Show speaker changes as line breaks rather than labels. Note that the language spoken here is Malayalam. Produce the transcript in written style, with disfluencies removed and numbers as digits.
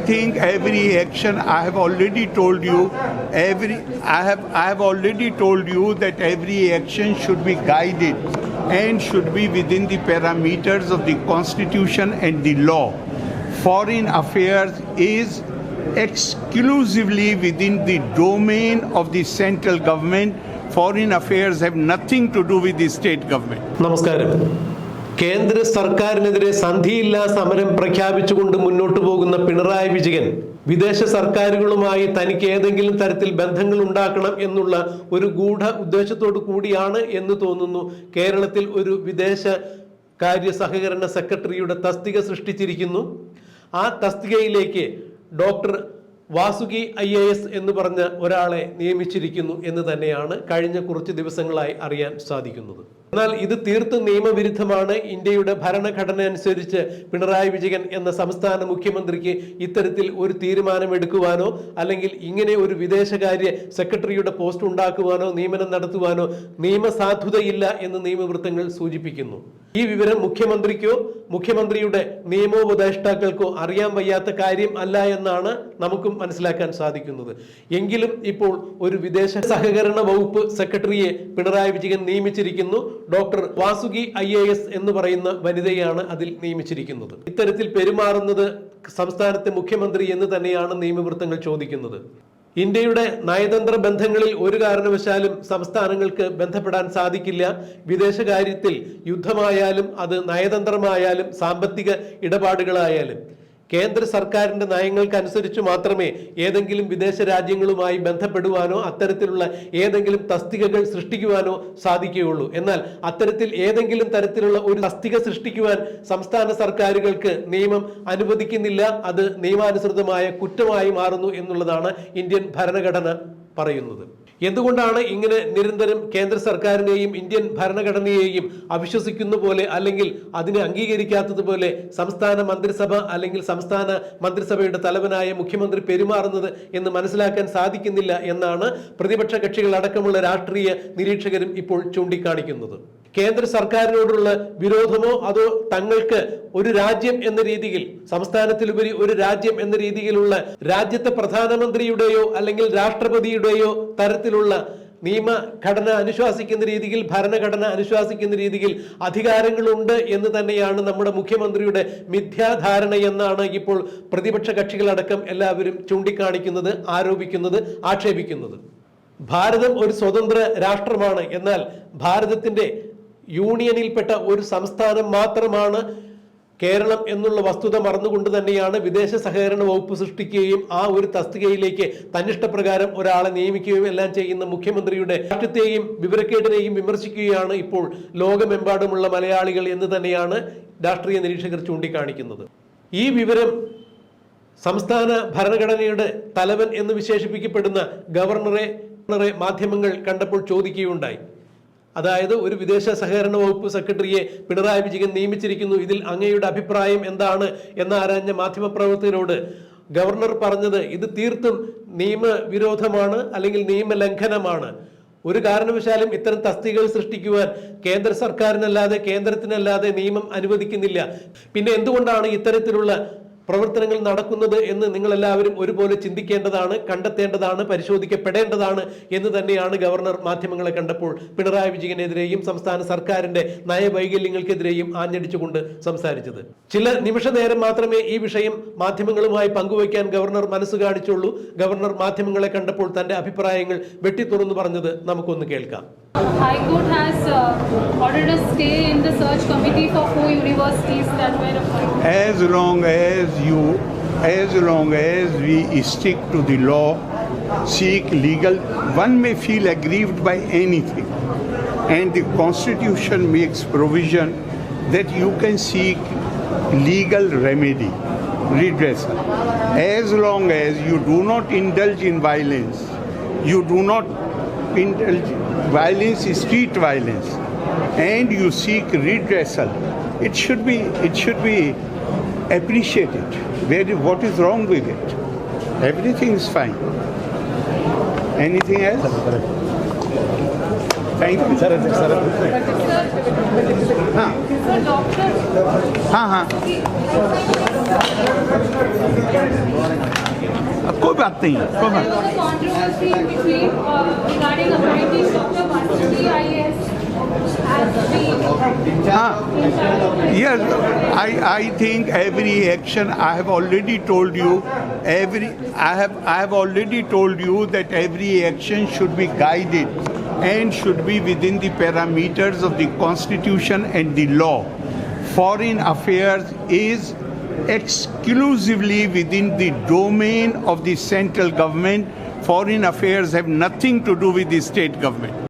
think every action I have already told you. I have already told you that every action should be guided and should be within the parameters of the Constitution and the law. Foreign affairs is exclusively within the domain of the central government. Foreign affairs have nothing to do with the state government.
നമസ്കാരം. കേന്ദ്ര സർക്കാരിനെതിരെ സന്ധിയില്ലാ സമരം പ്രഖ്യാപിച്ചുകൊണ്ട് മുന്നോട്ട് പോകുന്ന പിണറായി വിജയൻ വിദേശ സർക്കാരുകളുമായി തനിക്ക് ഏതെങ്കിലും തരത്തിൽ ബന്ധങ്ങൾ ഉണ്ടാക്കണം എന്നുള്ള ഒരു ഗൂഢ ഉദ്ദേശത്തോടു കൂടിയാണ് എന്ന് തോന്നുന്നു കേരളത്തിൽ ഒരു വിദേശ കാര്യ സഹകരണ സെക്രട്ടറിയുടെ തസ്തിക സൃഷ്ടിച്ചിരിക്കുന്നു. ആ തസ്തികയിലേക്ക് ഡോക്ടർ വാസുകി IAS എന്ന് പറഞ്ഞ ഒരാളെ നിയമിച്ചിരിക്കുന്നു എന്ന് തന്നെയാണ് കഴിഞ്ഞ കുറച്ച് ദിവസങ്ങളായി അറിയാൻ സാധിക്കുന്നത്. എന്നാൽ ഇത് തീർത്തും നിയമവിരുദ്ധമാണ്. ഇന്ത്യയുടെ ഭരണഘടന അനുസരിച്ച് പിണറായി വിജയൻ എന്ന സംസ്ഥാന മുഖ്യമന്ത്രിക്ക് ഇത്തരത്തിൽ ഒരു തീരുമാനമെടുക്കുവാനോ അല്ലെങ്കിൽ ഇങ്ങനെ ഒരു വിദേശകാര്യ സെക്രട്ടറിയുടെ പോസ്റ്റ് ഉണ്ടാക്കുവാനോ നിയമനം നടത്തുവാനോ നിയമസാധുതയില്ല എന്ന് നിയമവൃത്തങ്ങൾ സൂചിപ്പിക്കുന്നു. ഈ വിവരം മുഖ്യമന്ത്രിക്കോ മുഖ്യമന്ത്രിയുടെ നിയമോപദേഷ്ടാക്കൾക്കോ അറിയാൻ വയ്യാത്ത കാര്യം അല്ല എന്നാണ് നമുക്കും മനസ്സിലാക്കാൻ സാധിക്കുന്നത്. എങ്കിലും ഇപ്പോൾ ഒരു വിദേശ സഹകരണ വകുപ്പ് സെക്രട്ടറിയെ പിണറായി വിജയൻ നിയമിച്ചിരിക്കുന്നു. ഡോക്ടർ വാസുകി IAS എന്ന് പറയുന്ന വനിതയാണ് അതിൽ നിയമിച്ചിരിക്കുന്നത്. ഇത്തരത്തിൽ പെരുമാറുന്നത് സംസ്ഥാനത്തെ മുഖ്യമന്ത്രി എന്ന് തന്നെയാണ് നിയമവൃത്തങ്ങൾ ചോദിക്കുന്നത്. ഇന്ത്യയുടെ നയതന്ത്ര ബന്ധങ്ങളിൽ ഒരു കാരണവശാലും സംസ്ഥാനങ്ങൾക്ക് ബന്ധപ്പെടാൻ സാധിക്കില്ല. വിദേശകാര്യത്തിൽ യുദ്ധമായാലും അത് നയതന്ത്രമായാലും സാമ്പത്തിക ഇടപാടുകളായാലും കേന്ദ്ര സർക്കാരിന്റെ നയങ്ങൾക്കനുസരിച്ച് മാത്രമേ ഏതെങ്കിലും വിദേശ രാജ്യങ്ങളുമായി ബന്ധപ്പെടുവാനോ അത്തരത്തിലുള്ള ഏതെങ്കിലും തസ്തികകൾ സൃഷ്ടിക്കുവാനോ സാധിക്കുകയുള്ളൂ. എന്നാൽ അത്തരത്തിൽ ഏതെങ്കിലും തരത്തിലുള്ള ഒരു തസ്തിക സൃഷ്ടിക്കുവാൻ സംസ്ഥാന സർക്കാരുകൾക്ക് നിയമം അനുവദിക്കുന്നില്ല. അത് നിയമാനുസൃതമായ കുറ്റമായി മാറുന്നു എന്നുള്ളതാണ് ഇന്ത്യൻ ഭരണഘടന പറയുന്നത്. എന്തുകൊണ്ടാണ് ഇങ്ങനെ നിരന്തരം കേന്ദ്ര സർക്കാരിനെയും ഇന്ത്യൻ ഭരണഘടനയെയും അവിശ്വസിക്കുന്ന പോലെ അല്ലെങ്കിൽ അതിനെ അംഗീകരിക്കാത്തതുപോലെ സംസ്ഥാന മന്ത്രിസഭ അല്ലെങ്കിൽ സംസ്ഥാന മന്ത്രിസഭയുടെ തലവനായ മുഖ്യമന്ത്രി പെരുമാറുന്നത് എന്ന് മനസ്സിലാക്കാൻ സാധിക്കുന്നില്ല എന്നാണ് പ്രതിപക്ഷ കക്ഷികൾ അടക്കമുള്ള രാഷ്ട്രീയ നിരീക്ഷകരും ഇപ്പോൾ ചൂണ്ടിക്കാണിക്കുന്നത്. കേന്ദ്ര സർക്കാരിനോടുള്ള വിരോധമോ അതോ തങ്ങൾക്ക് ഒരു രാജ്യം എന്ന രീതിയിൽ സംസ്ഥാനത്തിലുപരി ഒരു രാജ്യം എന്ന രീതിയിലുള്ള രാജ്യത്തെ പ്രധാനമന്ത്രിയുടെയോ അല്ലെങ്കിൽ രാഷ്ട്രപതിയുടെയോ തരത്തിലുള്ള നിയമഘടന അനുശാസിക്കുന്ന രീതിയിൽ ഭരണഘടന അനുശാസിക്കുന്ന രീതിയിൽ അധികാരങ്ങളുണ്ട് എന്ന് തന്നെയാണ് നമ്മുടെ മുഖ്യമന്ത്രിയുടെ മിഥ്യാധാരണ എന്നാണ് ഇപ്പോൾ പ്രതിപക്ഷ കക്ഷികളടക്കം എല്ലാവരും ചൂണ്ടിക്കാണിക്കുന്നത്, ആരോപിക്കുന്നത്, ആക്ഷേപിക്കുന്നത്. ഭാരതം ഒരു സ്വതന്ത്ര രാഷ്ട്രമാണ്. എന്നാൽ ഭാരതത്തിന്റെ യൂണിയനിൽപ്പെട്ട ഒരു സംസ്ഥാനം മാത്രമാണ് കേരളം എന്നുള്ള വസ്തുത മറന്നുകൊണ്ട് തന്നെയാണ് വിദേശ സഹകരണ വകുപ്പ് സൃഷ്ടിക്കുകയും ആ ഒരു തസ്തികയിലേക്ക് തന്നിഷ്ടപ്രകാരം ഒരാളെ നിയമിക്കുകയും എല്ലാം ചെയ്യുന്ന മുഖ്യമന്ത്രിയുടെ രാഷ്ട്രീയത്തെയും വിവരക്കേടിനെയും വിമർശിക്കുകയാണ് ഇപ്പോൾ ലോകമെമ്പാടുമുള്ള മലയാളികൾ എന്ന് തന്നെയാണ് രാഷ്ട്രീയ നിരീക്ഷകർ ചൂണ്ടിക്കാണിക്കുന്നത്. ഈ വിവരം സംസ്ഥാന ഭരണഘടനയുടെ തലവൻ എന്ന് വിശേഷിപ്പിക്കപ്പെടുന്ന ഗവർണറെ മാധ്യമങ്ങൾ കണ്ടപ്പോൾ ചോദിക്കുകയുണ്ടായി. അതായത് ഒരു വിദേശ സഹകരണ വകുപ്പ് സെക്രട്ടറിയെ പിണറായി വിജയൻ നിയമിച്ചിരിക്കുന്നു, ഇതിൽ അങ്ങയുടെ അഭിപ്രായം എന്താണ് എന്നാരാഞ്ഞ മാധ്യമപ്രവർത്തകരോട് ഗവർണർ പറഞ്ഞത് ഇത് തീർത്തും നിയമവിരോധമാണ് അല്ലെങ്കിൽ നിയമലംഘനമാണ്. ഒരു കാരണവശാലും ഇത്തരം തസ്തികകൾ സൃഷ്ടിക്കുവാൻ കേന്ദ്ര സർക്കാരിനല്ലാതെ കേന്ദ്രത്തിനല്ലാതെ നിയമം അനുവദിക്കുന്നില്ല. പിന്നെ എന്തുകൊണ്ടാണ് ഇത്തരത്തിലുള്ള പ്രവർത്തനങ്ങൾ നടക്കുന്നത് എന്ന് നിങ്ങളെല്ലാവരും ഒരുപോലെ ചിന്തിക്കേണ്ടതാണ്, കണ്ടെത്തേണ്ടതാണ്, പരിശോധിക്കപ്പെടേണ്ടതാണ് എന്ന് തന്നെയാണ് ഗവർണർ മാധ്യമങ്ങളെ കണ്ടപ്പോൾ പിണറായി വിജയനെതിരെയും സംസ്ഥാന സർക്കാരിന്റെ നയവൈകല്യങ്ങൾക്കെതിരെയും ആഞ്ഞടിച്ചുകൊണ്ട് സംസാരിച്ചത്. ചില നിമിഷ നേരം മാത്രമേ ഈ വിഷയം മാധ്യമങ്ങളുമായി പങ്കുവയ്ക്കാൻ ഗവർണർ മനസ്സ് കാണിച്ചുള്ളൂ. ഗവർണർ മാധ്യമങ്ങളെ കണ്ടപ്പോൾ തന്റെ അഭിപ്രായങ്ങൾ വെട്ടിത്തുറന്നു പറഞ്ഞത് നമുക്കൊന്ന് കേൾക്കാം.
High Court has ordered a stay in the search committee for 4 universities that were appointed.
As long as we stick to the law, seek legal, one may feel aggrieved by anything, and the Constitution makes provision that you can seek legal remedy, redressal. As long as you do not indulge in violence, you do not indulge violence, street violence, and you seek redressal, it should be appreciated. What is wrong with it? Everything is fine. Anything else? Thank you
Sir,
हाँ
sir, doctor.
हाँ हाँ कोई बात नहीं कोई बात
There was a controversy between regarding appointing Dr. Varsity IAS as the
हाँ
in charge of the
Yes, I think every action I have already told you. I have already told you that every action should be guided and should be within the parameters of the Constitution and the law. Foreign affairs is exclusively within the domain of the central government. Foreign affairs have nothing to do with the state government.